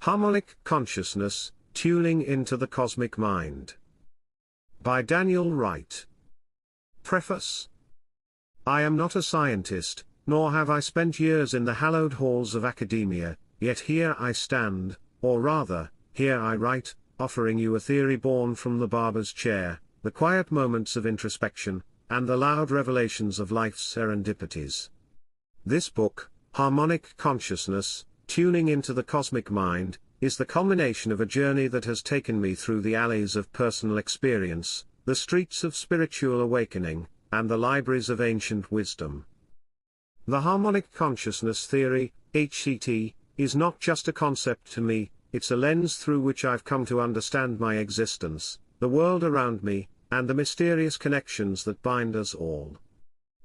Harmonic Consciousness, Tuning into the Cosmic Mind. By Daniel Wright. Preface. I am not a scientist, nor have I spent years in the hallowed halls of academia, yet here I stand, or rather, here I write, offering you a theory born from the barber's chair, the quiet moments of introspection, and the loud revelations of life's serendipities. This book, Harmonic Consciousness, Tuning into the Cosmic Mind, is the culmination of a journey that has taken me through the alleys of personal experience, the streets of spiritual awakening, and the libraries of ancient wisdom. The Harmonic Consciousness Theory, HCT, is not just a concept to me, it's a lens through which I've come to understand my existence, the world around me, and the mysterious connections that bind us all.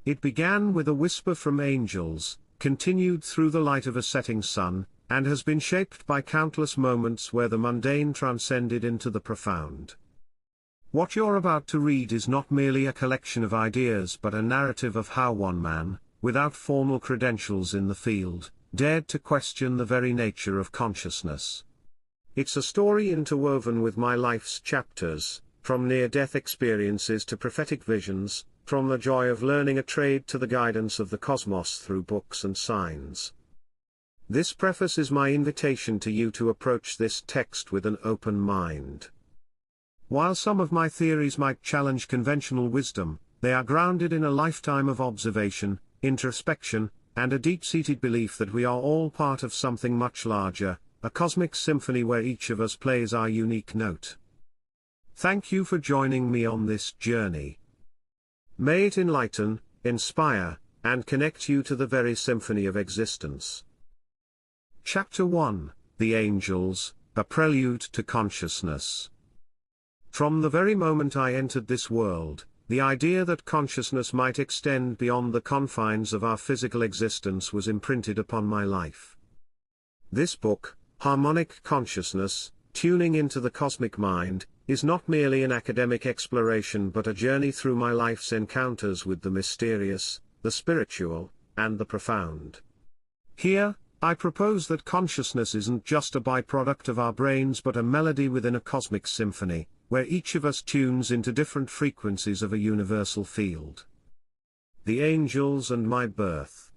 It began with a whisper from angels, continued through the light of a setting sun, and has been shaped by countless moments where the mundane transcended into the profound. What you're about to read is not merely a collection of ideas but a narrative of how one man, without formal credentials in the field, dared to question the very nature of consciousness. It's a story interwoven with my life's chapters, from near-death experiences to prophetic visions, from the joy of learning a trade to the guidance of the cosmos through books and signs. This preface is my invitation to you to approach this text with an open mind. While some of my theories might challenge conventional wisdom, they are grounded in a lifetime of observation, introspection, and a deep-seated belief that we are all part of something much larger, a cosmic symphony where each of us plays our unique note. Thank you for joining me on this journey. May it enlighten, inspire, and connect you to the very symphony of existence. Chapter 1, The Angels, A Prelude to Consciousness. From the very moment I entered this world, the idea that consciousness might extend beyond the confines of our physical existence was imprinted upon my life. This book, Harmonic Consciousness, Tuning into the Cosmic Mind, is not merely an academic exploration but a journey through my life's encounters with the mysterious, the spiritual, and the profound. Here, I propose that consciousness isn't just a byproduct of our brains but a melody within a cosmic symphony, where each of us tunes into different frequencies of a universal field. The Angels and My Birth.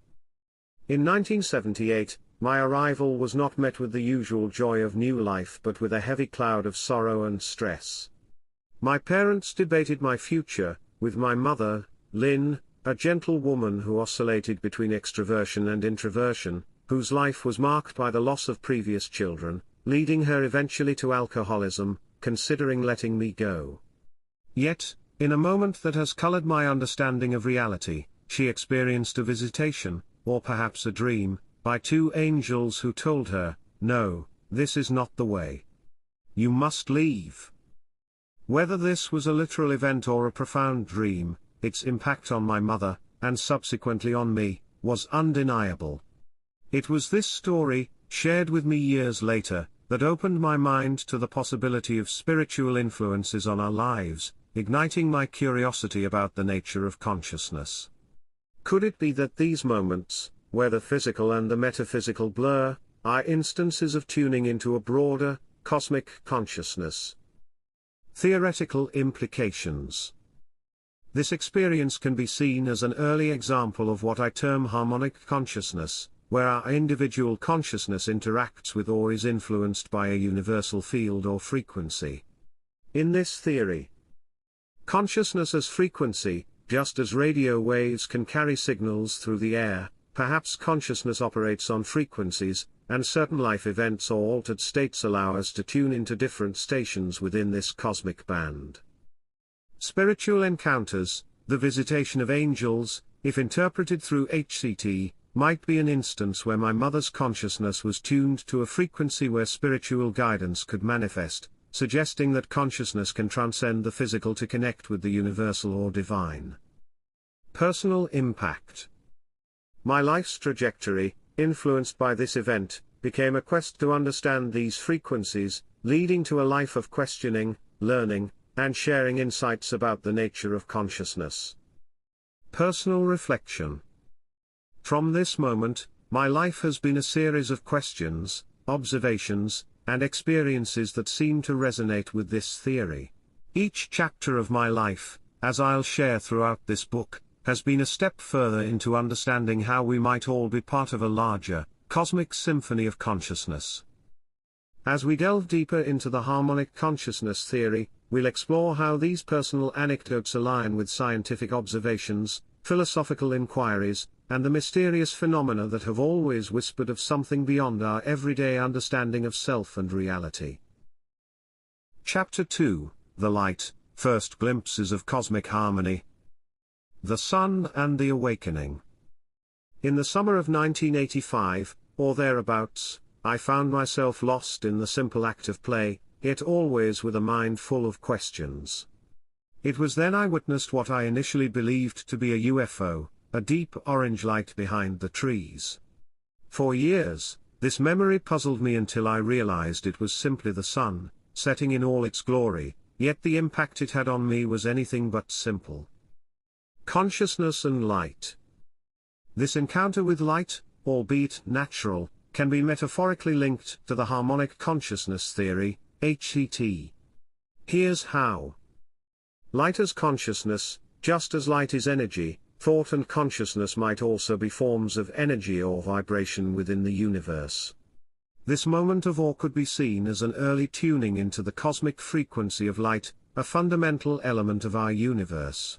In 1978, my arrival was not met with the usual joy of new life but with a heavy cloud of sorrow and stress. My parents debated my future, with my mother, Lynn, a gentle woman who oscillated between extroversion and introversion, whose life was marked by the loss of previous children, leading her eventually to alcoholism, considering letting me go. Yet, in a moment that has colored my understanding of reality, she experienced a visitation, or perhaps a dream, by two angels who told her, "No, this is not the way. You must leave." Whether this was a literal event or a profound dream, its impact on my mother, and subsequently on me, was undeniable. It was this story, shared with me years later, that opened my mind to the possibility of spiritual influences on our lives, igniting my curiosity about the nature of consciousness. Could it be that these moments, where the physical and the metaphysical blur, are instances of tuning into a broader, cosmic consciousness? Theoretical implications. This experience can be seen as an early example of what I term harmonic consciousness, where our individual consciousness interacts with or is influenced by a universal field or frequency. In this theory, consciousness as frequency, just as radio waves can carry signals through the air, perhaps consciousness operates on frequencies, and certain life events or altered states allow us to tune into different stations within this cosmic band. Spiritual encounters, the visitation of angels, if interpreted through HCT, might be an instance where my mother's consciousness was tuned to a frequency where spiritual guidance could manifest, suggesting that consciousness can transcend the physical to connect with the universal or divine. Personal impact. My life's trajectory, influenced by this event, became a quest to understand these frequencies, leading to a life of questioning, learning, and sharing insights about the nature of consciousness. Personal reflection. From this moment, my life has been a series of questions, observations, and experiences that seem to resonate with this theory. Each chapter of my life, as I'll share throughout this book, has been a step further into understanding how we might all be part of a larger, cosmic symphony of consciousness. As we delve deeper into the harmonic consciousness theory, we'll explore how these personal anecdotes align with scientific observations, philosophical inquiries, and the mysterious phenomena that have always whispered of something beyond our everyday understanding of self and reality. Chapter 2, The Light, First Glimpses of Cosmic Harmony. The Sun and the Awakening. In the summer of 1985, or thereabouts, I found myself lost in the simple act of play, yet always with a mind full of questions. It was then I witnessed what I initially believed to be a UFO, a deep orange light behind the trees. For years, this memory puzzled me until I realized it was simply the sun, setting in all its glory, yet the impact it had on me was anything but simple. Consciousness and light. This encounter with light, albeit natural, can be metaphorically linked to the Harmonic Consciousness Theory, HCT. Here's how. Light is consciousness, just as light is energy. Thought and consciousness might also be forms of energy or vibration within the universe. This moment of awe could be seen as an early tuning into the cosmic frequency of light, a fundamental element of our universe.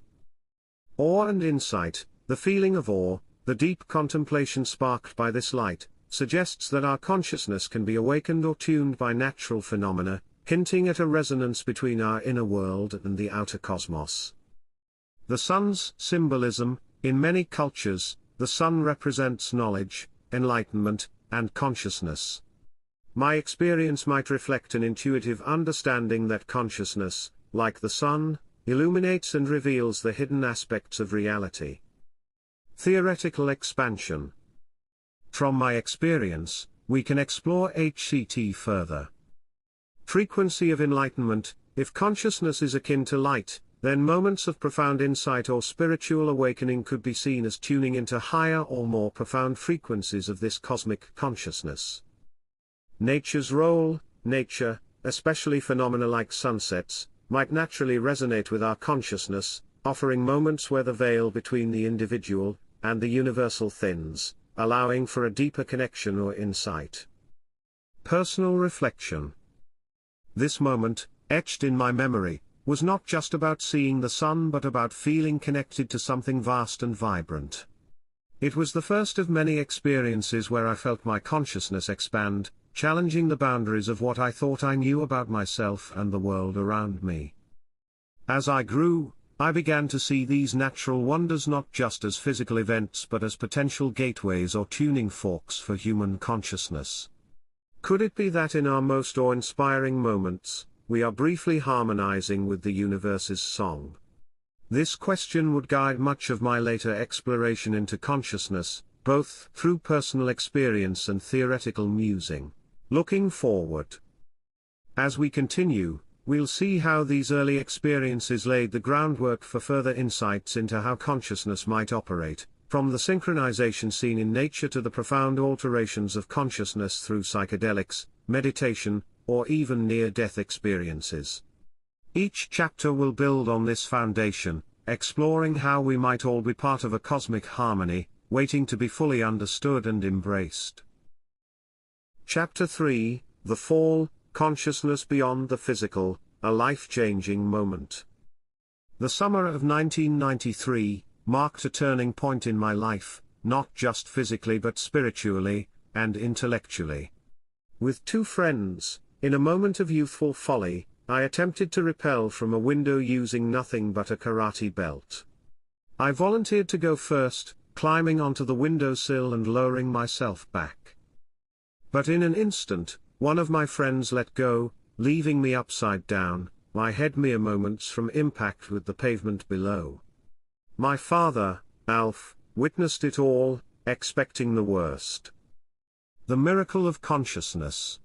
Awe and insight, the feeling of awe, the deep contemplation sparked by this light, suggests that our consciousness can be awakened or tuned by natural phenomena, hinting at a resonance between our inner world and the outer cosmos. The sun's symbolism. In many cultures, the sun represents knowledge, enlightenment, and consciousness. My experience might reflect an intuitive understanding that consciousness, like the sun, illuminates and reveals the hidden aspects of reality. Theoretical expansion. From my experience, we can explore HCT further. Frequency of enlightenment. If consciousness is akin to light, then moments of profound insight or spiritual awakening could be seen as tuning into higher or more profound frequencies of this cosmic consciousness. Nature's role. Nature, especially phenomena like sunsets, might naturally resonate with our consciousness, offering moments where the veil between the individual and the universal thins, allowing for a deeper connection or insight. Personal reflection. This moment, etched in my memory, was not just about seeing the sun but about feeling connected to something vast and vibrant. It was the first of many experiences where I felt my consciousness expand, challenging the boundaries of what I thought I knew about myself and the world around me. As I grew, I began to see these natural wonders not just as physical events but as potential gateways or tuning forks for human consciousness. Could it be that in our most awe-inspiring moments, we are briefly harmonizing with the universe's song? This question would guide much of my later exploration into consciousness, both through personal experience and theoretical musing. Looking forward. As we continue, we'll see how these early experiences laid the groundwork for further insights into how consciousness might operate, from the synchronization seen in nature to the profound alterations of consciousness through psychedelics, meditation, or even near-death experiences. Each chapter will build on this foundation, exploring how we might all be part of a cosmic harmony, waiting to be fully understood and embraced. Chapter 3, The Fall, Consciousness Beyond the Physical, a Life-Changing Moment. The summer of 1993 marked a turning point in my life, not just physically but spiritually and intellectually. With two friends, in a moment of youthful folly, I attempted to rappel from a window using nothing but a karate belt. I volunteered to go first, climbing onto the windowsill and lowering myself back. But in an instant, one of my friends let go, leaving me upside down, my head mere moments from impact with the pavement below. My father, Alf, witnessed it all, expecting the worst. The miracle of consciousness.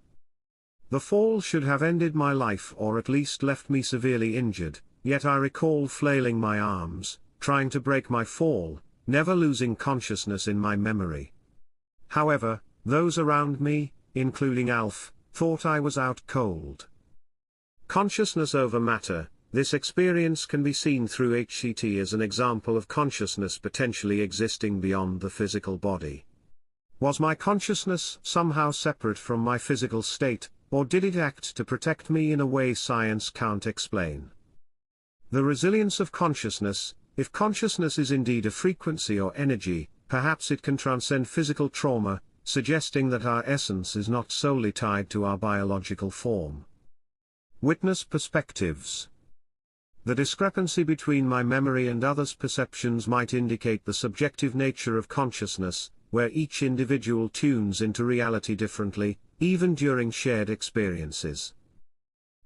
The fall should have ended my life or at least left me severely injured, yet I recall flailing my arms, trying to break my fall, never losing consciousness in my memory. However, those around me, including Alf, thought I was out cold. Consciousness over matter. This experience can be seen through HCT as an example of consciousness potentially existing beyond the physical body. Was my consciousness somehow separate from my physical state, or did it act to protect me in a way science can't explain? The resilience of consciousness. If consciousness is indeed a frequency or energy, perhaps it can transcend physical trauma, suggesting that our essence is not solely tied to our biological form. Witness perspectives. The discrepancy between my memory and others' perceptions might indicate the subjective nature of consciousness, where each individual tunes into reality differently, even during shared experiences.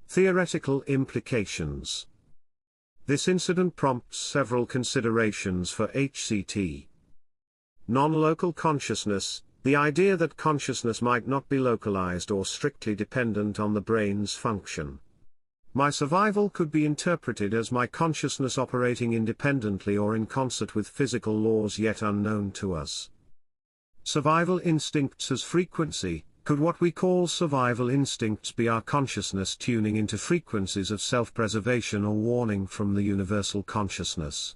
Theoretical implications. This incident prompts several considerations for HCT. Non-local consciousness. The idea that consciousness might not be localized or strictly dependent on the brain's function. My survival could be interpreted as my consciousness operating independently or in concert with physical laws yet unknown to us. Survival instincts as frequency. Could what we call survival instincts be our consciousness tuning into frequencies of self-preservation or warning from the universal consciousness?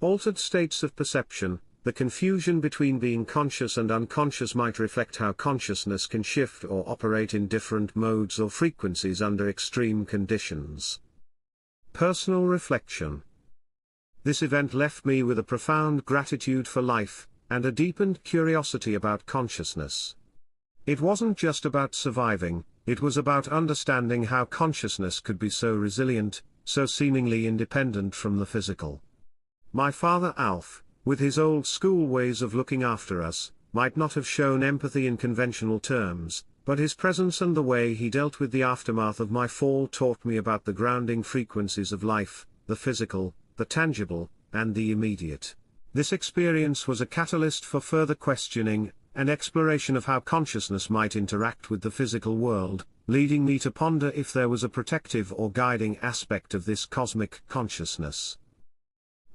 Altered states of perception. The confusion between being conscious and unconscious might reflect how consciousness can shift or operate in different modes or frequencies under extreme conditions. Personal reflection. This event left me with a profound gratitude for life, and a deepened curiosity about consciousness. It wasn't just about surviving, it was about understanding how consciousness could be so resilient, so seemingly independent from the physical. My father Alf, with his old school ways of looking after us, might not have shown empathy in conventional terms, but his presence and the way he dealt with the aftermath of my fall taught me about the grounding frequencies of life, the physical, the tangible, and the immediate. This experience was a catalyst for further questioning and exploration of how consciousness might interact with the physical world, leading me to ponder if there was a protective or guiding aspect of this cosmic consciousness.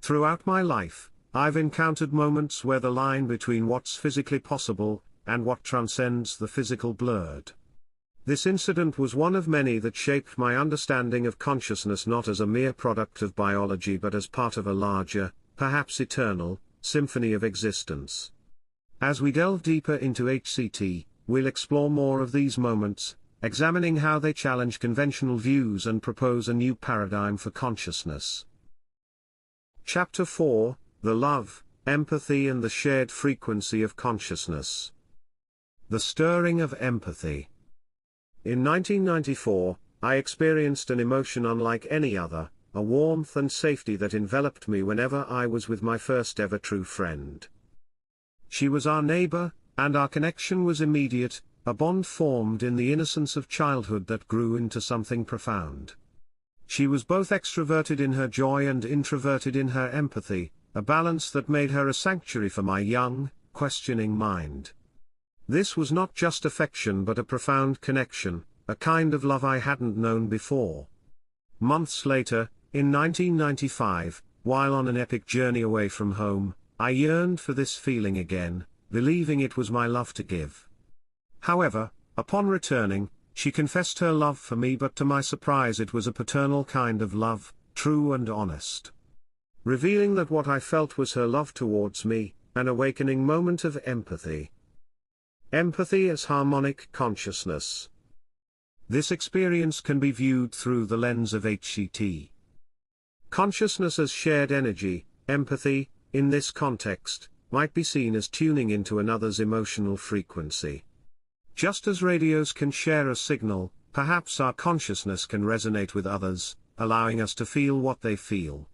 Throughout my life, I've encountered moments where the line between what's physically possible and what transcends the physical blurred. This incident was one of many that shaped my understanding of consciousness not as a mere product of biology but as part of a larger, perhaps eternal, symphony of existence. As we delve deeper into HCT, we'll explore more of these moments, examining how they challenge conventional views and propose a new paradigm for consciousness. Chapter 4. The love, empathy and the shared frequency of consciousness. The stirring of empathy. In 1994, I experienced an emotion unlike any other, a warmth and safety that enveloped me whenever I was with my first ever true friend. She was our neighbor, and our connection was immediate, a bond formed in the innocence of childhood that grew into something profound. She was both extroverted in her joy and introverted in her empathy, a balance that made her a sanctuary for my young, questioning mind. This was not just affection but a profound connection, a kind of love I hadn't known before. Months later, in 1995, while on an epic journey away from home, I yearned for this feeling again, believing it was my love to give. However, upon returning, she confessed her love for me, but to my surprise it was a paternal kind of love, true and honest. Revealing that what I felt was her love towards me, an awakening moment of empathy. Empathy as harmonic consciousness. This experience can be viewed through the lens of HCT. Consciousness as shared energy. Empathy, in this context, might be seen as tuning into another's emotional frequency. Just as radios can share a signal, perhaps our consciousness can resonate with others, allowing us to feel what they feel.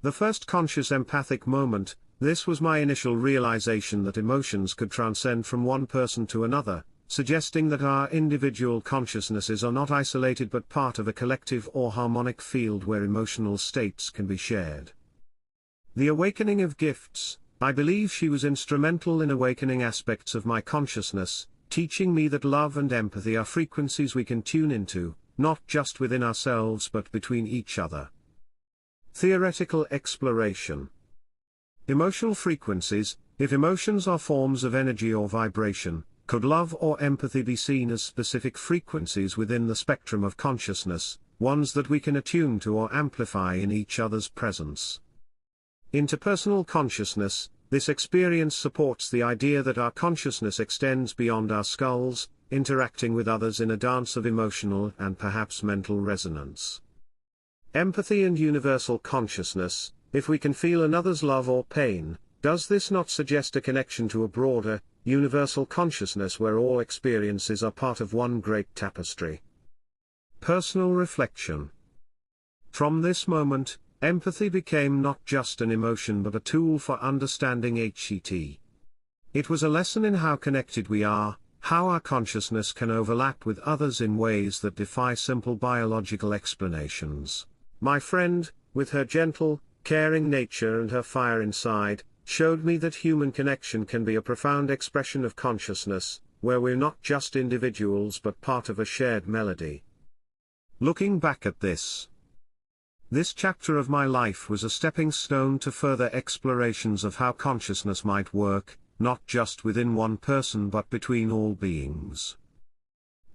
The first conscious empathic moment. This was my initial realization that emotions could transcend from one person to another, suggesting that our individual consciousnesses are not isolated but part of a collective or harmonic field where emotional states can be shared. The awakening of gifts. I believe she was instrumental in awakening aspects of my consciousness, teaching me that love and empathy are frequencies we can tune into, not just within ourselves but between each other. Theoretical exploration. Emotional frequencies. If emotions are forms of energy or vibration, Could love or empathy be seen as specific frequencies within the spectrum of consciousness, ones that we can attune to or amplify in each other's presence? Interpersonal consciousness, this experience supports the idea that our consciousness extends beyond our skulls, interacting with others in a dance of emotional and perhaps mental resonance. Empathy and universal consciousness, if we can feel another's love or pain, does this not suggest a connection to a broader, universal consciousness where all experiences are part of one great tapestry? Personal reflection. From this moment, empathy became not just an emotion but a tool for understanding HCT. It was a lesson in how connected we are, how our consciousness can overlap with others in ways that defy simple biological explanations. My friend, with her gentle, caring nature and her fire inside, showed me that human connection can be a profound expression of consciousness, where we're not just individuals but part of a shared melody. Looking back at this chapter of my life was a stepping stone to further explorations of how consciousness might work, not just within one person but between all beings.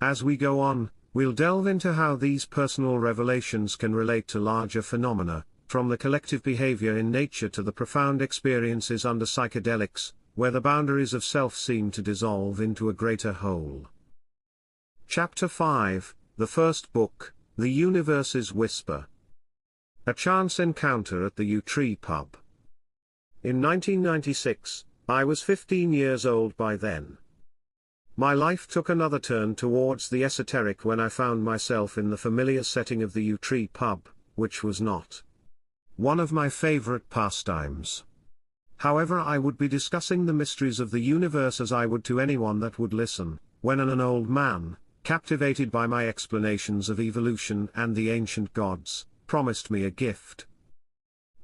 As we go on, we'll delve into how these personal revelations can relate to larger phenomena, from the collective behavior in nature to the profound experiences under psychedelics, where the boundaries of self seem to dissolve into a greater whole. Chapter 5, the first book, The Universe's Whisper. A chance encounter at the Yew Tree pub. In 1996, I was 15 years old by then. My life took another turn towards the esoteric when I found myself in the familiar setting of the Yew Tree pub, which was not one of my favorite pastimes. However, I would be discussing the mysteries of the universe as I would to anyone that would listen, when an old man, captivated by my explanations of evolution and the ancient gods, promised me a gift.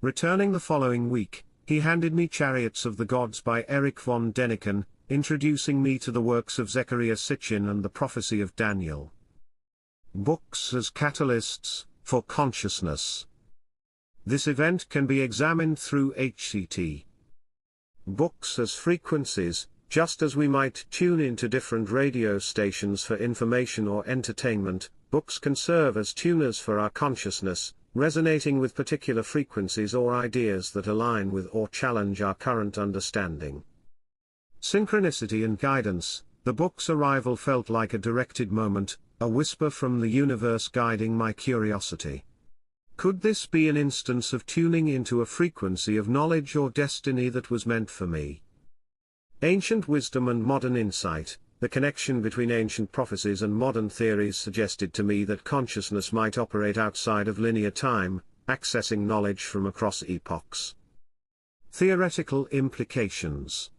Returning the following week, he handed me Chariots of the Gods by Erich von Däniken, introducing me to the works of Zecharia Sitchin and the prophecy of Daniel. Books as catalysts for consciousness. This event can be examined through HCT. Books as frequencies, just as we might tune into different radio stations for information or entertainment, books can serve as tuners for our consciousness, resonating with particular frequencies or ideas that align with or challenge our current understanding. Synchronicity and guidance. The book's arrival felt like a directed moment, a whisper from the universe guiding my curiosity. Could this be an instance of tuning into a frequency of knowledge or destiny that was meant for me? Ancient wisdom and modern insight. The connection between ancient prophecies and modern theories suggested to me that consciousness might operate outside of linear time, accessing knowledge from across epochs. Theoretical implications.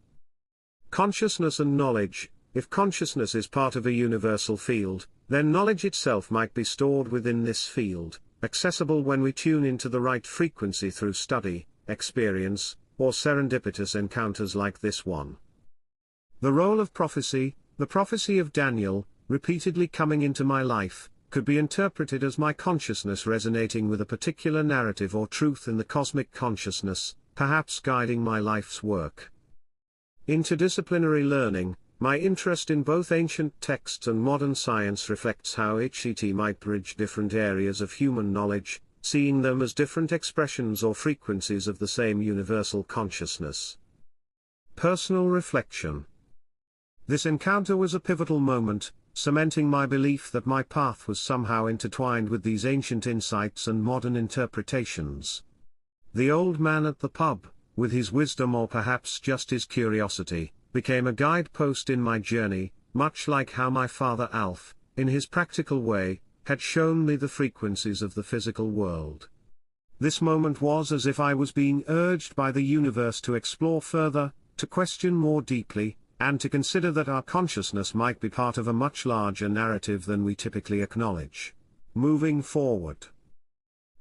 Consciousness and knowledge. If consciousness is part of a universal field, then knowledge itself might be stored within this field, accessible when we tune into the right frequency through study, experience, or serendipitous encounters like this one. The role of prophecy. The prophecy of Daniel, repeatedly coming into my life, could be interpreted as my consciousness resonating with a particular narrative or truth in the cosmic consciousness, perhaps guiding my life's work. Interdisciplinary learning. My interest in both ancient texts and modern science reflects how HCT might bridge different areas of human knowledge, seeing them as different expressions or frequencies of the same universal consciousness. Personal reflection. This encounter was a pivotal moment, cementing my belief that my path was somehow intertwined with these ancient insights and modern interpretations. The old man at the pub, with his wisdom or perhaps just his curiosity, became a guidepost in my journey, much like how my father Alf, in his practical way, had shown me the frequencies of the physical world. This moment was as if I was being urged by the universe to explore further, to question more deeply, and to consider that our consciousness might be part of a much larger narrative than we typically acknowledge. Moving forward.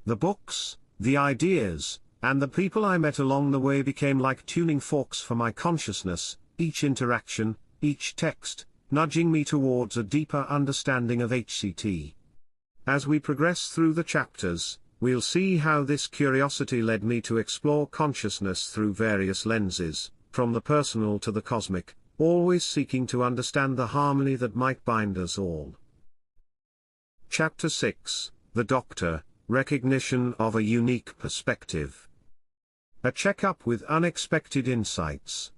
The books, the ideas, and the people I met along the way became like tuning forks for my consciousness, each interaction, each text, nudging me towards a deeper understanding of HCT. As we progress through the chapters, we'll see how this curiosity led me to explore consciousness through various lenses, from the personal to the cosmic, always seeking to understand the harmony that might bind us all. Chapter 6, The Doctor, Recognition of a Unique Perspective. A Checkup with Unexpected Insights.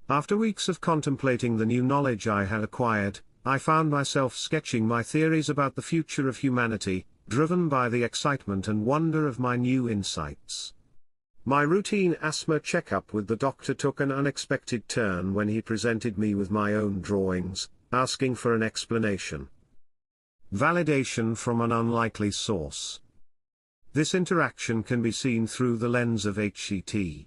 After weeks of contemplating the new knowledge I had acquired, I found myself sketching my theories about the future of humanity, driven by the excitement and wonder of my new insights. My routine asthma checkup with the doctor took an unexpected turn when he presented me with my own drawings, asking for an explanation. Validation from an unlikely source. This interaction can be seen through the lens of HCT.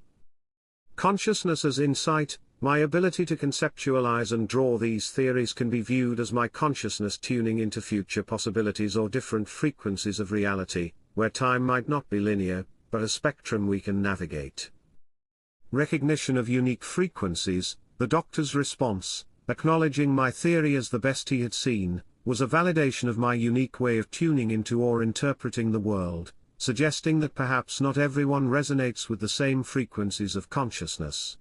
Consciousness as insight. My ability to conceptualize and draw these theories can be viewed as my consciousness tuning into future possibilities or different frequencies of reality, where time might not be linear, but a spectrum we can navigate. Recognition of unique frequencies. The doctor's response, acknowledging my theory as the best he had seen, was a validation of my unique way of tuning into or interpreting the world, suggesting that perhaps not everyone resonates with the same frequencies of consciousness.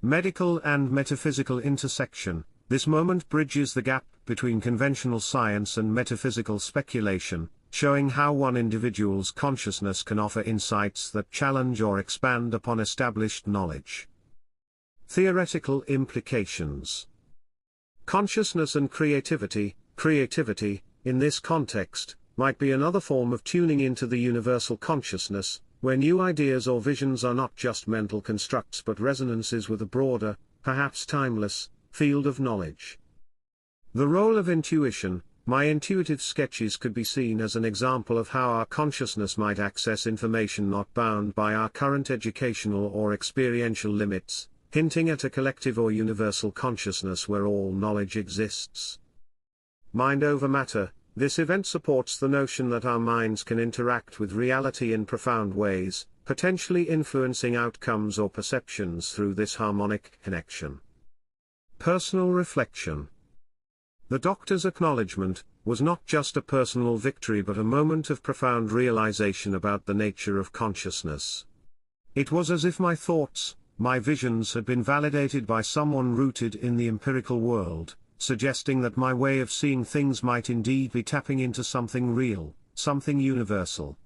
Medical and metaphysical intersection. This moment bridges the gap between conventional science and metaphysical speculation, showing how one individual's consciousness can offer insights that challenge or expand upon established knowledge. Theoretical implications. Consciousness and creativity. Creativity, in this context, might be another form of tuning into the universal consciousness, where new ideas or visions are not just mental constructs but resonances with a broader, perhaps timeless, field of knowledge. The role of intuition. My intuitive sketches could be seen as an example of how our consciousness might access information not bound by our current educational or experiential limits, hinting at a collective or universal consciousness where all knowledge exists. Mind over matter. This event supports the notion that our minds can interact with reality in profound ways, potentially influencing outcomes or perceptions through this harmonic connection. Personal reflection. The doctor's acknowledgement was not just a personal victory but a moment of profound realization about the nature of consciousness. It was as if my thoughts, my visions had been validated by someone rooted in the empirical world, suggesting that my way of seeing things might indeed be tapping into something real, something universal.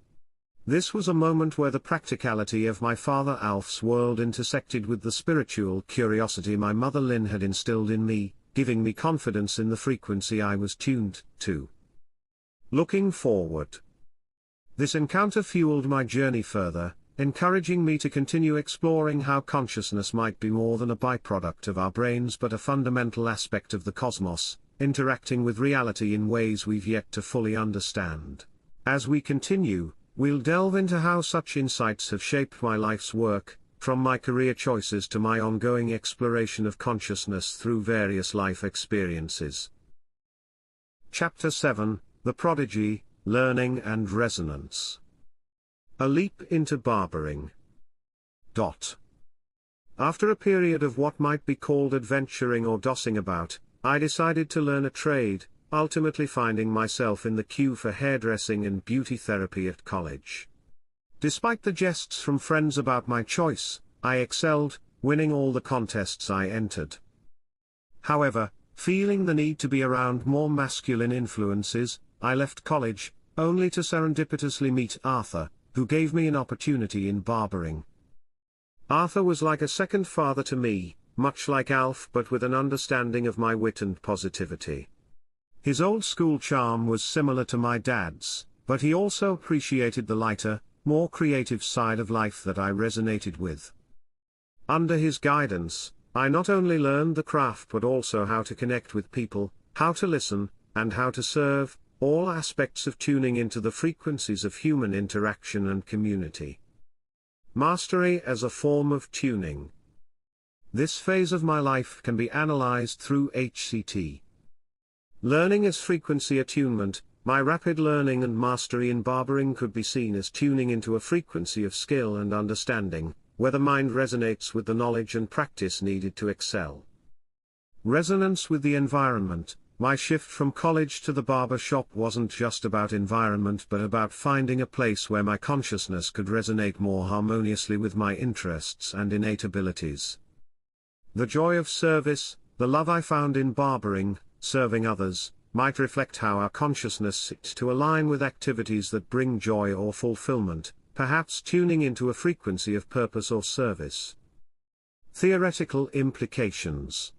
This was a moment where the practicality of my father Alf's world intersected with the spiritual curiosity my mother Lynn had instilled in me, giving me confidence in the frequency I was tuned to. Looking forward. This encounter fueled my journey further, encouraging me to continue exploring how consciousness might be more than a byproduct of our brains but a fundamental aspect of the cosmos, interacting with reality in ways we've yet to fully understand. As we continue, we'll delve into how such insights have shaped my life's work, from my career choices to my ongoing exploration of consciousness through various life experiences. Chapter 7, The Prodigy, Learning and Resonance. A leap into barbering. After a period of what might be called adventuring or dossing about, I decided to learn a trade, ultimately finding myself in the queue for hairdressing and beauty therapy at college. Despite the jests from friends about my choice, I excelled, winning all the contests I entered. However, feeling the need to be around more masculine influences, I left college, only to serendipitously meet Arthur, who gave me an opportunity in barbering. Arthur was like a second father to me, much like Alf but with an understanding of my wit and positivity. His old-school charm was similar to my dad's, but he also appreciated the lighter, more creative side of life that I resonated with. Under his guidance, I not only learned the craft but also how to connect with people, how to listen, and how to serve, all aspects of tuning into the frequencies of human interaction and community. Mastery as a form of tuning. This phase of my life can be analyzed through HCT. Learning as frequency attunement. My rapid learning and mastery in barbering could be seen as tuning into a frequency of skill and understanding, where the mind resonates with the knowledge and practice needed to excel. Resonance with the environment. My shift from college to the barber shop wasn't just about environment but about finding a place where my consciousness could resonate more harmoniously with my interests and innate abilities. The joy of service, the love I found in barbering, serving others, might reflect how our consciousness seeks to align with activities that bring joy or fulfillment, perhaps tuning into a frequency of purpose or service. Theoretical implications.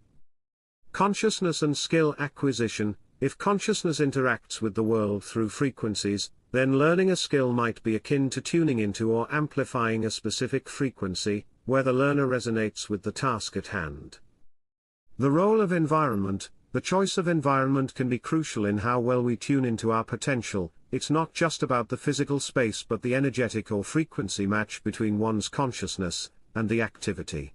Consciousness and skill acquisition. If consciousness interacts with the world through frequencies, then learning a skill might be akin to tuning into or amplifying a specific frequency, where the learner resonates with the task at hand. The role of environment. The choice of environment can be crucial in how well we tune into our potential. It's not just about the physical space but the energetic or frequency match between one's consciousness and the activity.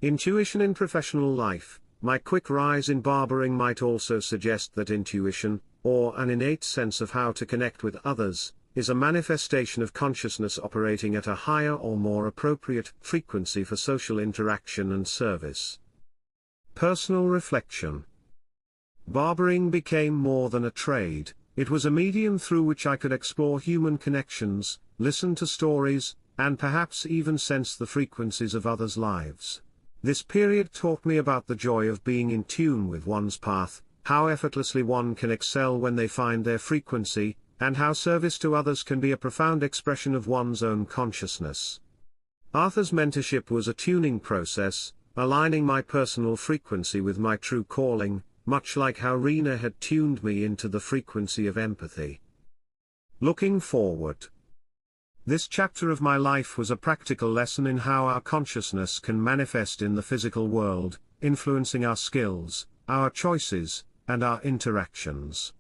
Intuition in professional life. My quick rise in barbering might also suggest that intuition, or an innate sense of how to connect with others, is a manifestation of consciousness operating at a higher or more appropriate frequency for social interaction and service. Personal reflection. Barbering became more than a trade. It was a medium through which I could explore human connections, listen to stories, and perhaps even sense the frequencies of others' lives. This period taught me about the joy of being in tune with one's path, how effortlessly one can excel when they find their frequency, and how service to others can be a profound expression of one's own consciousness. Arthur's mentorship was a tuning process, aligning my personal frequency with my true calling, much like how Rena had tuned me into the frequency of empathy. Looking forward. This chapter of my life was a practical lesson in how our consciousness can manifest in the physical world, influencing our skills, our choices, and our interactions.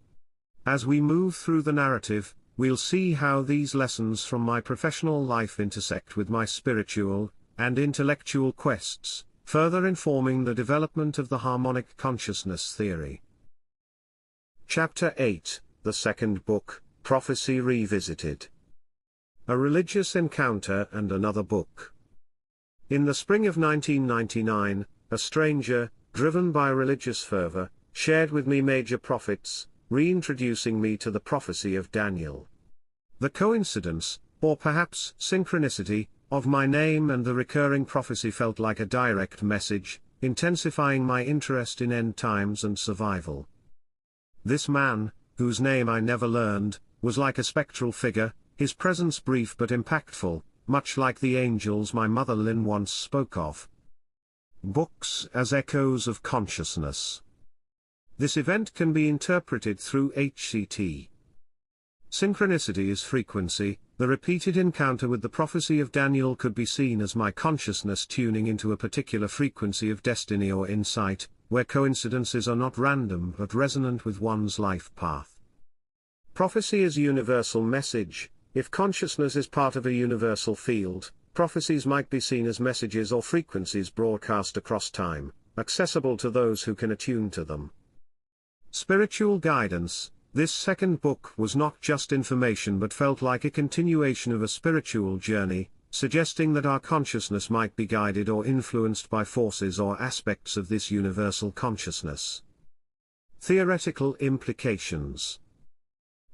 As we move through the narrative, we'll see how these lessons from my professional life intersect with my spiritual and intellectual quests, further informing the development of the Harmonic Consciousness Theory. Chapter 8, the second book, Prophecy Revisited. A Religious Encounter and Another Book. In the spring of 1999, a stranger, driven by religious fervor, shared with me major prophets, reintroducing me to the prophecy of Daniel. The coincidence, or perhaps synchronicity, of my name and the recurring prophecy felt like a direct message, intensifying my interest in end times and survival. This man, whose name I never learned, was like a spectral figure, his presence brief but impactful, much like the angels my mother Lynn once spoke of. Books as echoes of consciousness. This event can be interpreted through HCT. Synchronicity is frequency. The repeated encounter with the prophecy of Daniel could be seen as my consciousness tuning into a particular frequency of destiny or insight, where coincidences are not random but resonant with one's life path. Prophecy is universal message. If consciousness is part of a universal field, prophecies might be seen as messages or frequencies broadcast across time, accessible to those who can attune to them. Spiritual guidance. This second book was not just information but felt like a continuation of a spiritual journey, suggesting that our consciousness might be guided or influenced by forces or aspects of this universal consciousness. Theoretical implications.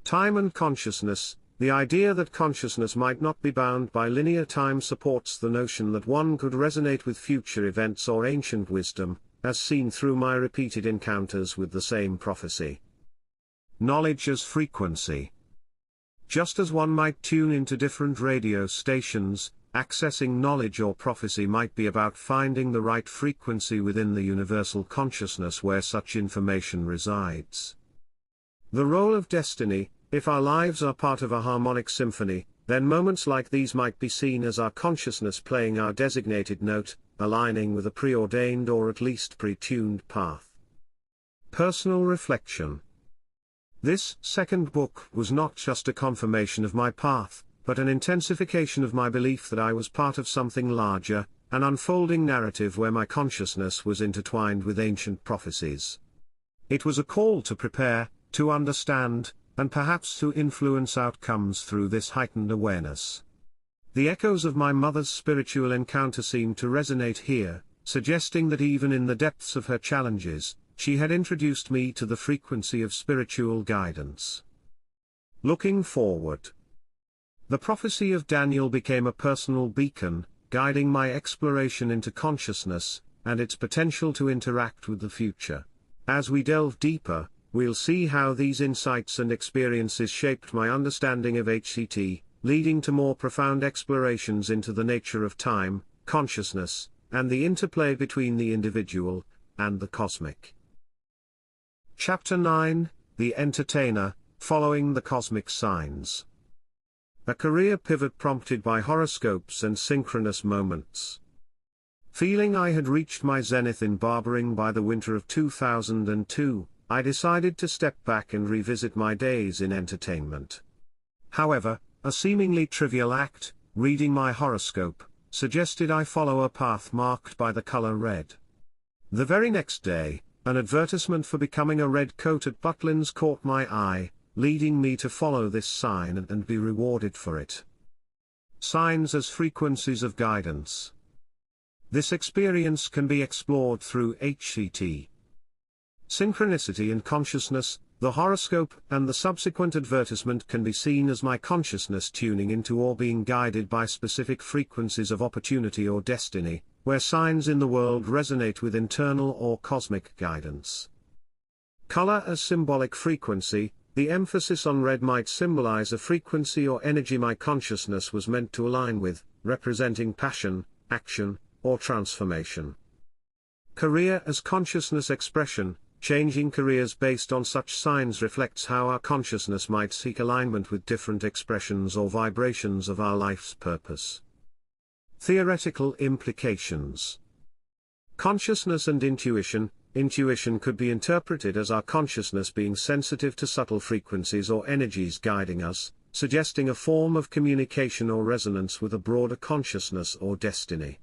Time and consciousness. The idea that consciousness might not be bound by linear time supports the notion that one could resonate with future events or ancient wisdom, as seen through my repeated encounters with the same prophecy. Knowledge as frequency. Just as one might tune into different radio stations, accessing knowledge or prophecy might be about finding the right frequency within the universal consciousness where such information resides. The role of destiny. If our lives are part of a harmonic symphony, then moments like these might be seen as our consciousness playing our designated note, aligning with a preordained or at least pre-tuned path. Personal reflection. This second book was not just a confirmation of my path, but an intensification of my belief that I was part of something larger, an unfolding narrative where my consciousness was intertwined with ancient prophecies. It was a call to prepare, to understand, and perhaps to influence outcomes through this heightened awareness. The echoes of my mother's spiritual encounter seemed to resonate here, suggesting that even in the depths of her challenges, she had introduced me to the frequency of spiritual guidance. Looking forward. The prophecy of Daniel became a personal beacon, guiding my exploration into consciousness, and its potential to interact with the future. As we delve deeper, we'll see how these insights and experiences shaped my understanding of HCT, leading to more profound explorations into the nature of time, consciousness, and the interplay between the individual and the cosmic. Chapter 9, The Entertainer, Following the Cosmic Signs. A career pivot prompted by horoscopes and synchronous moments. Feeling I had reached my zenith in barbering by the winter of 2002, I decided to step back and revisit my days in entertainment. However, a seemingly trivial act, reading my horoscope, suggested I follow a path marked by the color red. The very next day, an advertisement for becoming a red coat at Butlins caught my eye, leading me to follow this sign and be rewarded for it. Signs as frequencies of guidance. This experience can be explored through HCT. Synchronicity and consciousness. The horoscope and the subsequent advertisement can be seen as my consciousness tuning into or being guided by specific frequencies of opportunity or destiny, where signs in the world resonate with internal or cosmic guidance. Color as symbolic frequency. The emphasis on red might symbolize a frequency or energy my consciousness was meant to align with, representing passion, action, or transformation. Career as consciousness expression. Changing careers based on such signs reflects how our consciousness might seek alignment with different expressions or vibrations of our life's purpose. Theoretical implications. Consciousness and intuition. Intuition could be interpreted as our consciousness being sensitive to subtle frequencies or energies guiding us, suggesting a form of communication or resonance with a broader consciousness or destiny.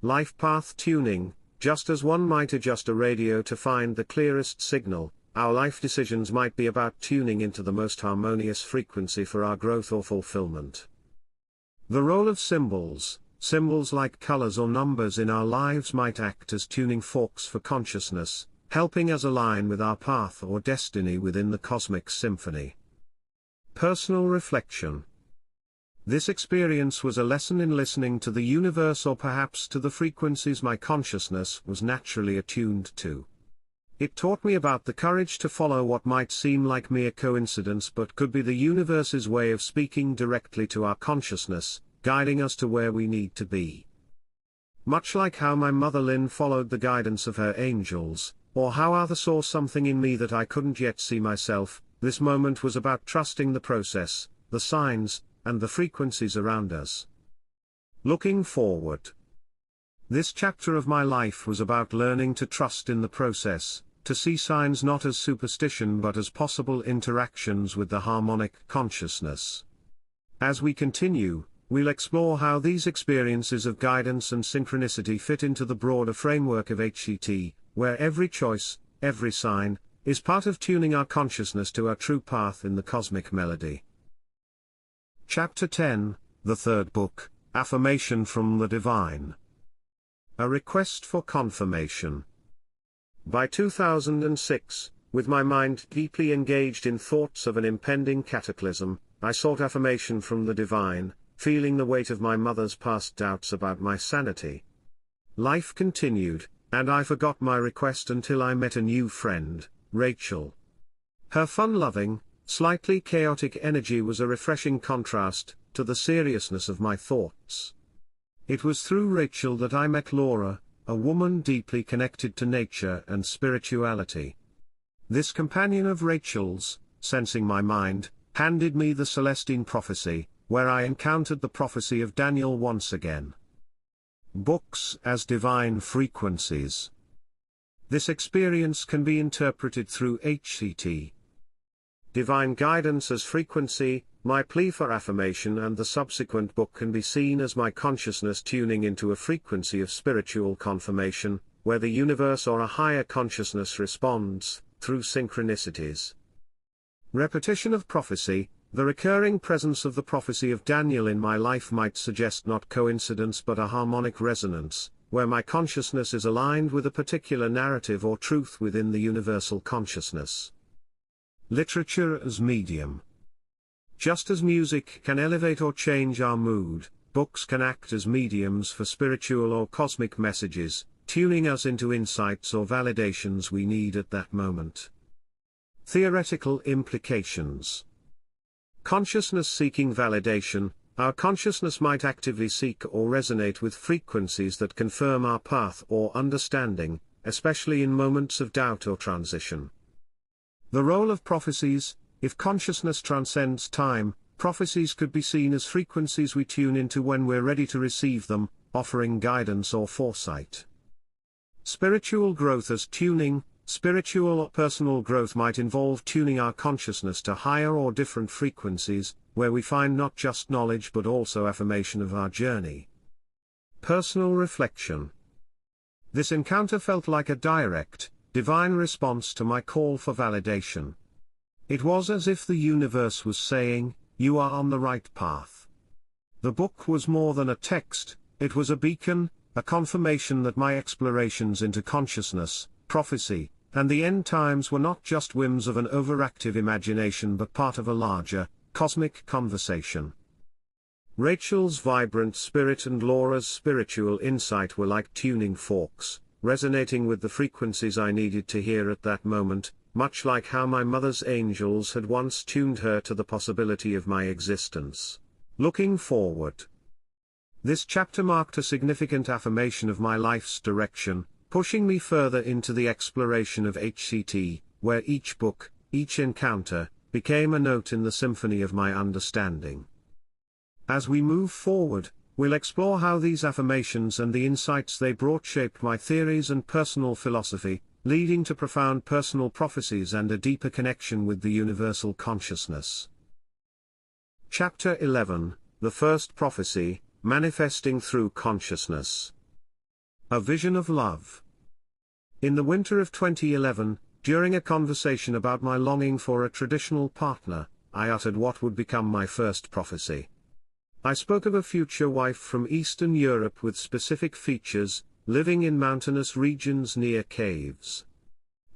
Life path tuning. Just as one might adjust a radio to find the clearest signal, our life decisions might be about tuning into the most harmonious frequency for our growth or fulfillment. The role of symbols. Symbols like colors or numbers in our lives might act as tuning forks for consciousness, helping us align with our path or destiny within the cosmic symphony. Personal reflection. This experience was a lesson in listening to the universe or perhaps to the frequencies my consciousness was naturally attuned to. It taught me about the courage to follow what might seem like mere coincidence but could be the universe's way of speaking directly to our consciousness, guiding us to where we need to be. Much like how my mother Lynn followed the guidance of her angels, or how others saw something in me that I couldn't yet see myself, this moment was about trusting the process, the signs, and the frequencies around us. Looking forward. This chapter of my life was about learning to trust in the process, to see signs not as superstition but as possible interactions with the harmonic consciousness. As we continue, we'll explore how these experiences of guidance and synchronicity fit into the broader framework of HCT, where every choice, every sign, is part of tuning our consciousness to our true path in the cosmic melody. Chapter 10, the third book, Affirmation from the Divine. A Request for Confirmation. By 2006, with my mind deeply engaged in thoughts of an impending cataclysm, I sought affirmation from the divine, feeling the weight of my mother's past doubts about my sanity. Life continued, and I forgot my request until I met a new friend, Rachel. Her fun-loving, slightly chaotic energy was a refreshing contrast to the seriousness of my thoughts. It was through Rachel that I met Laura, a woman deeply connected to nature and spirituality. This companion of Rachel's, sensing my mind, handed me the Celestine prophecy, where I encountered the prophecy of Daniel once again. Books as divine frequencies. This experience can be interpreted through HCT. Divine guidance as frequency. My plea for affirmation and the subsequent book can be seen as my consciousness tuning into a frequency of spiritual confirmation, where the universe or a higher consciousness responds, through synchronicities. Repetition of prophecy. The recurring presence of the prophecy of Daniel in my life might suggest not coincidence but a harmonic resonance, where my consciousness is aligned with a particular narrative or truth within the universal consciousness. Literature as medium. Just as music can elevate or change our mood, books can act as mediums for spiritual or cosmic messages, tuning us into insights or validations we need at that moment. Theoretical implications. Consciousness seeking validation. Our consciousness might actively seek or resonate with frequencies that confirm our path or understanding, especially in moments of doubt or transition. The role of prophecies. If consciousness transcends time, prophecies could be seen as frequencies we tune into when we're ready to receive them, offering guidance or foresight. Spiritual growth as tuning. Spiritual or personal growth might involve tuning our consciousness to higher or different frequencies, where we find not just knowledge but also affirmation of our journey. Personal reflection. This encounter felt like a direct, divine response to my call for validation. It was as if the universe was saying, "You are on the right path." The book was more than a text, it was a beacon, a confirmation that my explorations into consciousness, prophecy, and the end times were not just whims of an overactive imagination but part of a larger, cosmic conversation. Rachel's vibrant spirit and Laura's spiritual insight were like tuning forks, resonating with the frequencies I needed to hear at that moment, much like how my mother's angels had once tuned her to the possibility of my existence. Looking forward. This chapter marked a significant affirmation of my life's direction, pushing me further into the exploration of HCT, where each book, each encounter, became a note in the symphony of my understanding. As we move forward, we'll explore how these affirmations and the insights they brought shaped my theories and personal philosophy, leading to profound personal prophecies and a deeper connection with the universal consciousness. Chapter 11, The First Prophecy, Manifesting Through Consciousness. A Vision of Love. In the winter of 2011, during a conversation about my longing for a traditional partner, I uttered what would become my first prophecy. I spoke of a future wife from Eastern Europe with specific features, living in mountainous regions near caves.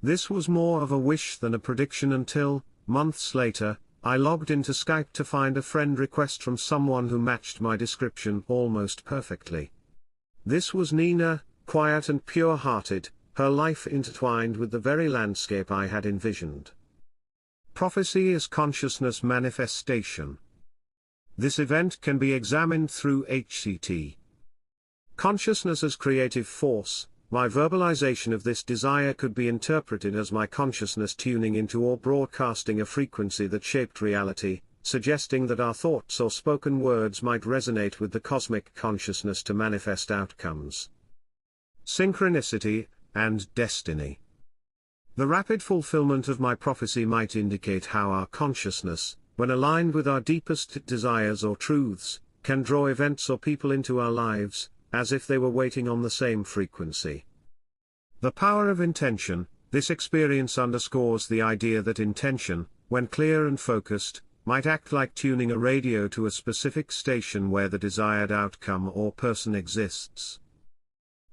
This was more of a wish than a prediction until, months later, I logged into Skype to find a friend request from someone who matched my description almost perfectly. This was Nina, quiet and pure-hearted, her life intertwined with the very landscape I had envisioned. Prophecy as consciousness manifestation. This event can be examined through HCT. Consciousness as creative force. My verbalization of this desire could be interpreted as my consciousness tuning into or broadcasting a frequency that shaped reality, suggesting that our thoughts or spoken words might resonate with the cosmic consciousness to manifest outcomes. Synchronicity and destiny. The rapid fulfillment of my prophecy might indicate how our consciousness, when aligned with our deepest desires or truths, can draw events or people into our lives, as if they were waiting on the same frequency. The power of intention. This experience underscores the idea that intention, when clear and focused, might act like tuning a radio to a specific station where the desired outcome or person exists.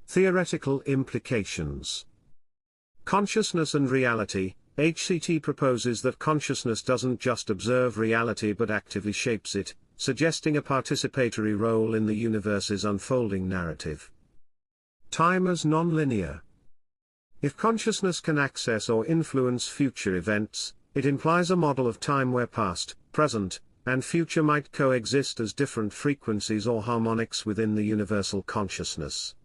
Theoretical implications. Consciousness and reality. HCT proposes that consciousness doesn't just observe reality but actively shapes it, suggesting a participatory role in the universe's unfolding narrative. Time as nonlinear. If consciousness can access or influence future events, it implies a model of time where past, present, and future might coexist as different frequencies or harmonics within the universal consciousness.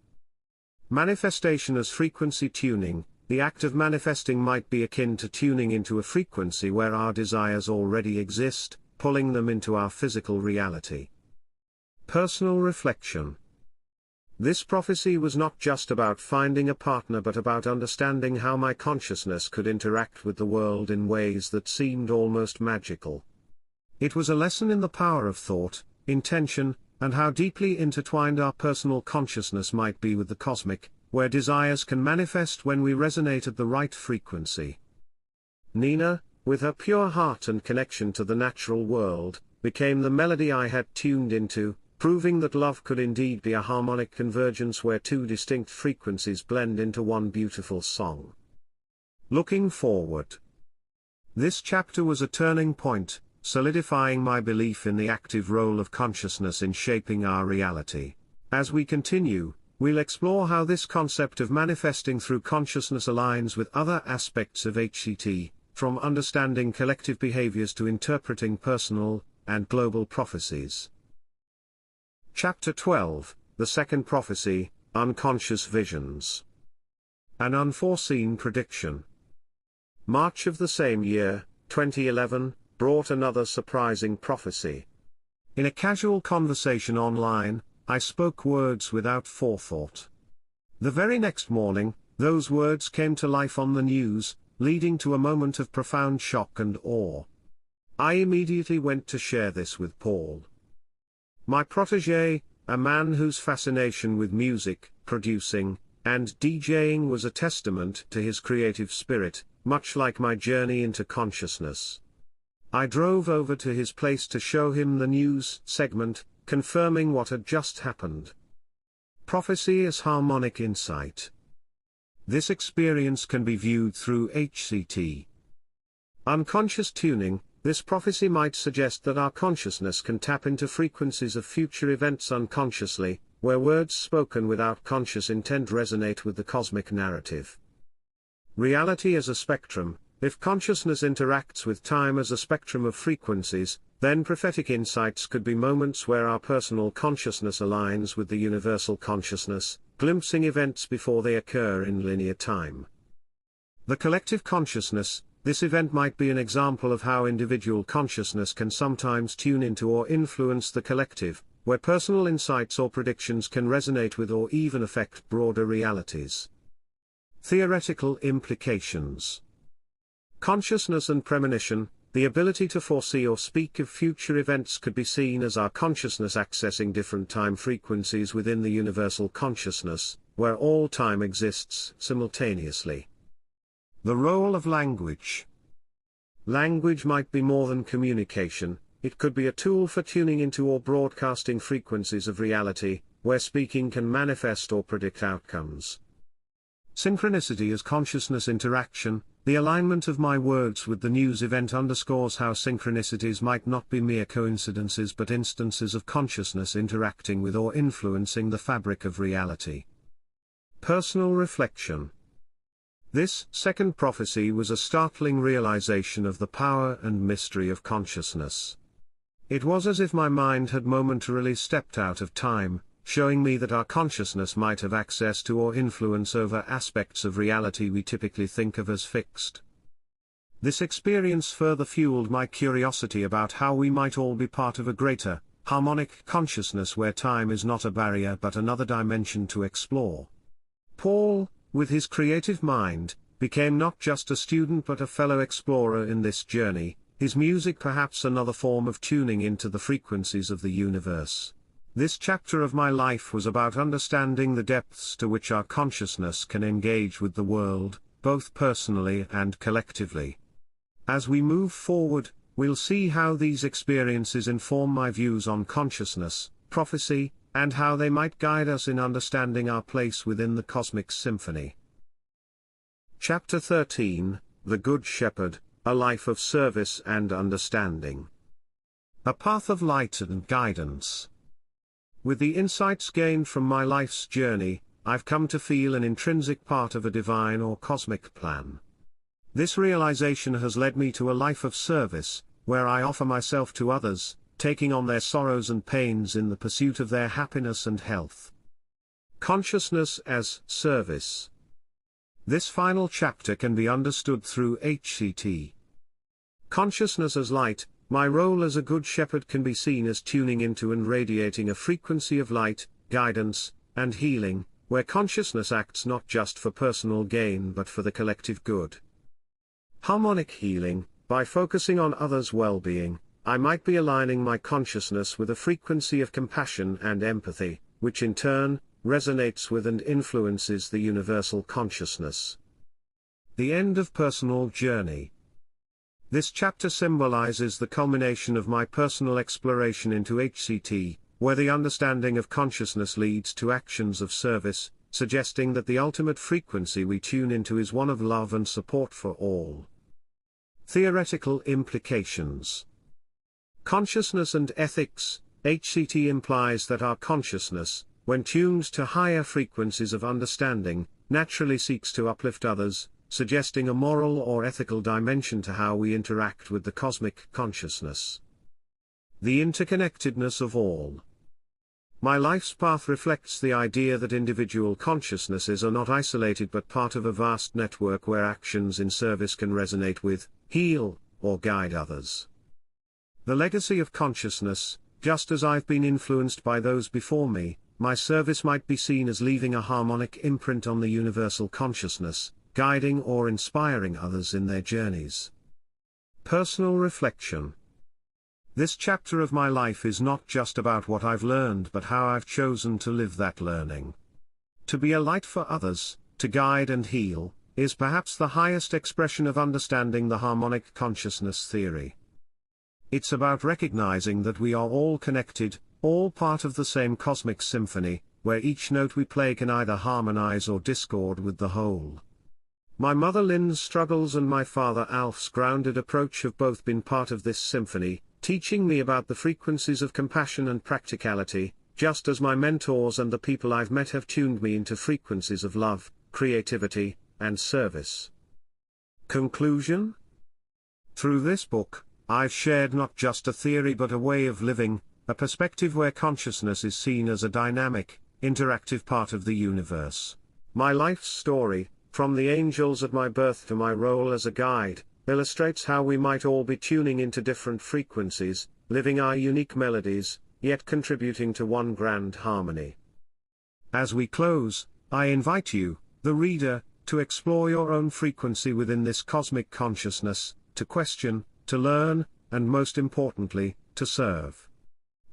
Manifestation as frequency tuning. The act of manifesting might be akin to tuning into a frequency where our desires already exist, pulling them into our physical reality. Personal reflection. This prophecy was not just about finding a partner but about understanding how my consciousness could interact with the world in ways that seemed almost magical. It was a lesson in the power of thought, intention, and how deeply intertwined our personal consciousness might be with the cosmic, where desires can manifest when we resonate at the right frequency. Nina, with her pure heart and connection to the natural world, became the melody I had tuned into, proving that love could indeed be a harmonic convergence where two distinct frequencies blend into one beautiful song. Looking forward. This chapter was a turning point, solidifying my belief in the active role of consciousness in shaping our reality. As we continue, we'll explore how this concept of manifesting through consciousness aligns with other aspects of HCT, from understanding collective behaviors to interpreting personal and global prophecies. Chapter 12, The Second Prophecy, Unconscious Visions. An Unforeseen Prediction. March of the same year, 2011, brought another surprising prophecy. In a casual conversation online, I spoke words without forethought. The very next morning, those words came to life on the news, leading to a moment of profound shock and awe. I immediately went to share this with Paul, my protégé, a man whose fascination with music, producing, and DJing was a testament to his creative spirit, much like my journey into consciousness. I drove over to his place to show him the news segment, confirming what had just happened. Prophecy as harmonic insight. This experience can be viewed through HCT. Unconscious tuning. This prophecy might suggest that our consciousness can tap into frequencies of future events unconsciously, where words spoken without conscious intent resonate with the cosmic narrative. Reality as a spectrum. If consciousness interacts with time as a spectrum of frequencies, then prophetic insights could be moments where our personal consciousness aligns with the universal consciousness, glimpsing events before they occur in linear time. The collective consciousness. This event might be an example of how individual consciousness can sometimes tune into or influence the collective, where personal insights or predictions can resonate with or even affect broader realities. Theoretical implications. Consciousness and premonition. The ability to foresee or speak of future events could be seen as our consciousness accessing different time frequencies within the universal consciousness, where all time exists simultaneously. The role of language. Language might be more than communication, it could be a tool for tuning into or broadcasting frequencies of reality, where speaking can manifest or predict outcomes. Synchronicity as consciousness interaction. The alignment of my words with the news event underscores how synchronicities might not be mere coincidences but instances of consciousness interacting with or influencing the fabric of reality. Personal reflection. This second prophecy was a startling realization of the power and mystery of consciousness. It was as if my mind had momentarily stepped out of time, showing me that our consciousness might have access to or influence over aspects of reality we typically think of as fixed. This experience further fueled my curiosity about how we might all be part of a greater, harmonic consciousness where time is not a barrier but another dimension to explore. Paul, with his creative mind, became not just a student but a fellow explorer in this journey, his music perhaps another form of tuning into the frequencies of the universe. This chapter of my life was about understanding the depths to which our consciousness can engage with the world, both personally and collectively. As we move forward, we'll see how these experiences inform my views on consciousness, prophecy, and how they might guide us in understanding our place within the cosmic symphony. Chapter 13, The Good Shepherd, A Life of Service and Understanding. A Path of Light and Guidance. With the insights gained from my life's journey, I've come to feel an intrinsic part of a divine or cosmic plan. This realization has led me to a life of service, where I offer myself to others, taking on their sorrows and pains in the pursuit of their happiness and health. Consciousness as service. This final chapter can be understood through HCT. Consciousness as light. My role as a good shepherd can be seen as tuning into and radiating a frequency of light, guidance, and healing, where consciousness acts not just for personal gain but for the collective good. Harmonic healing. By focusing on others' well-being, I might be aligning my consciousness with a frequency of compassion and empathy, which in turn, resonates with and influences the universal consciousness. The end of personal journey. This chapter symbolizes the culmination of my personal exploration into HCT, where the understanding of consciousness leads to actions of service, suggesting that the ultimate frequency we tune into is one of love and support for all. Theoretical implications. Consciousness and ethics. HCT implies that our consciousness, when tuned to higher frequencies of understanding, naturally seeks to uplift others, suggesting a moral or ethical dimension to how we interact with the cosmic consciousness. The interconnectedness of all. My life's path reflects the idea that individual consciousnesses are not isolated but part of a vast network where actions in service can resonate with, heal, or guide others. The legacy of consciousness, just as I've been influenced by those before me, my service might be seen as leaving a harmonic imprint on the universal consciousness, guiding or inspiring others in their journeys. Personal reflection. This chapter of my life is not just about what I've learned but how I've chosen to live that learning. To be a light for others, to guide and heal, is perhaps the highest expression of understanding the harmonic consciousness theory. It's about recognizing that we are all connected, all part of the same cosmic symphony, where each note we play can either harmonize or discord with the whole. My mother Lynn's struggles and my father Alf's grounded approach have both been part of this symphony, teaching me about the frequencies of compassion and practicality, just as my mentors and the people I've met have tuned me into frequencies of love, creativity, and service. Conclusion? Through this book, I've shared not just a theory but a way of living, a perspective where consciousness is seen as a dynamic, interactive part of the universe. My life's story, from the angels at my birth to my role as a guide, illustrates how we might all be tuning into different frequencies, living our unique melodies, yet contributing to one grand harmony. As we close, I invite you, the reader, to explore your own frequency within this cosmic consciousness, to question, to learn, and most importantly, to serve.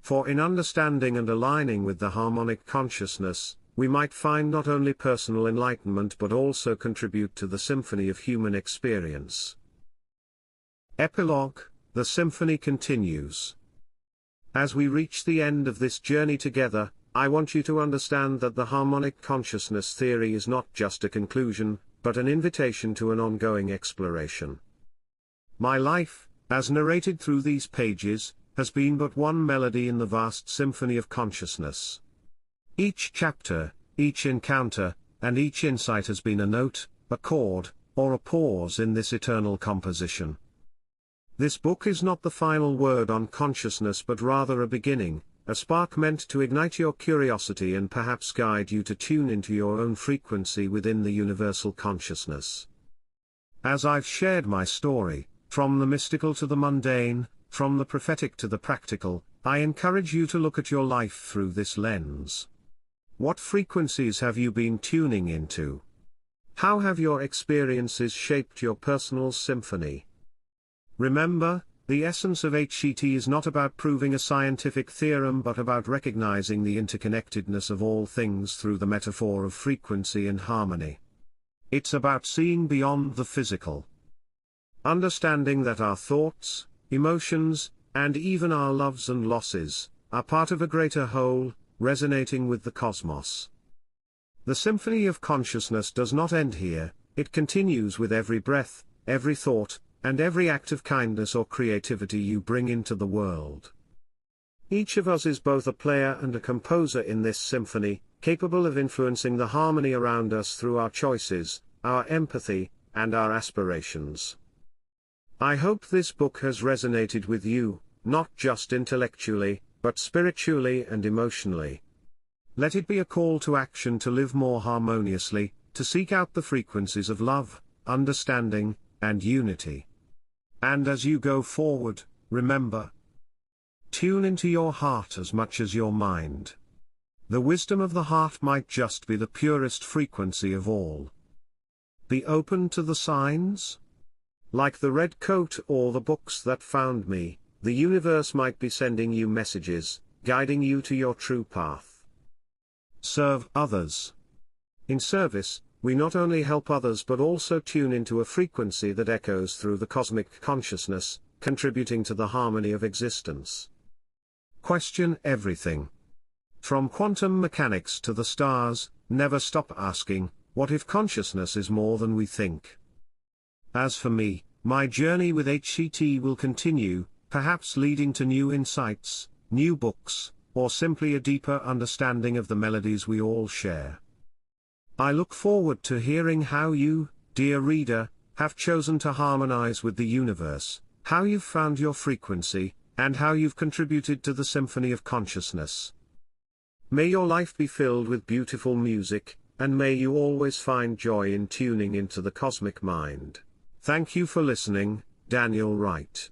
For in understanding and aligning with the harmonic consciousness, we might find not only personal enlightenment but also contribute to the symphony of human experience. Epilogue: The symphony continues. As we reach the end of this journey together, I want you to understand that the harmonic consciousness theory is not just a conclusion, but an invitation to an ongoing exploration. My life, as narrated through these pages, has been but one melody in the vast symphony of consciousness. Each chapter, each encounter, and each insight has been a note, a chord, or a pause in this eternal composition. This book is not the final word on consciousness but rather a beginning, a spark meant to ignite your curiosity and perhaps guide you to tune into your own frequency within the universal consciousness. As I've shared my story, from the mystical to the mundane, from the prophetic to the practical, I encourage you to look at your life through this lens. What frequencies have you been tuning into? How have your experiences shaped your personal symphony? Remember, the essence of HCT is not about proving a scientific theorem but about recognizing the interconnectedness of all things through the metaphor of frequency and harmony. It's about seeing beyond the physical. Understanding that our thoughts, emotions, and even our loves and losses, are part of a greater whole, resonating with the cosmos. The symphony of consciousness does not end here, it continues with every breath, every thought, and every act of kindness or creativity you bring into the world. Each of us is both a player and a composer in this symphony, capable of influencing the harmony around us through our choices, our empathy, and our aspirations. I hope this book has resonated with you, not just intellectually, but spiritually and emotionally. Let it be a call to action to live more harmoniously, to seek out the frequencies of love, understanding, and unity. And as you go forward, remember, tune into your heart as much as your mind. The wisdom of the heart might just be the purest frequency of all. Be open to the signs. Like the red coat or the books that found me, the universe might be sending you messages, guiding you to your true path. Serve others. In service, we not only help others but also tune into a frequency that echoes through the cosmic consciousness, contributing to the harmony of existence. Question everything. From quantum mechanics to the stars, never stop asking, what if consciousness is more than we think? As for me, my journey with HCT will continue, perhaps leading to new insights, new books, or simply a deeper understanding of the melodies we all share. I look forward to hearing how you, dear reader, have chosen to harmonize with the universe, how you've found your frequency, and how you've contributed to the symphony of consciousness. May your life be filled with beautiful music, and may you always find joy in tuning into the cosmic mind. Thank you for listening, Daniel Wright.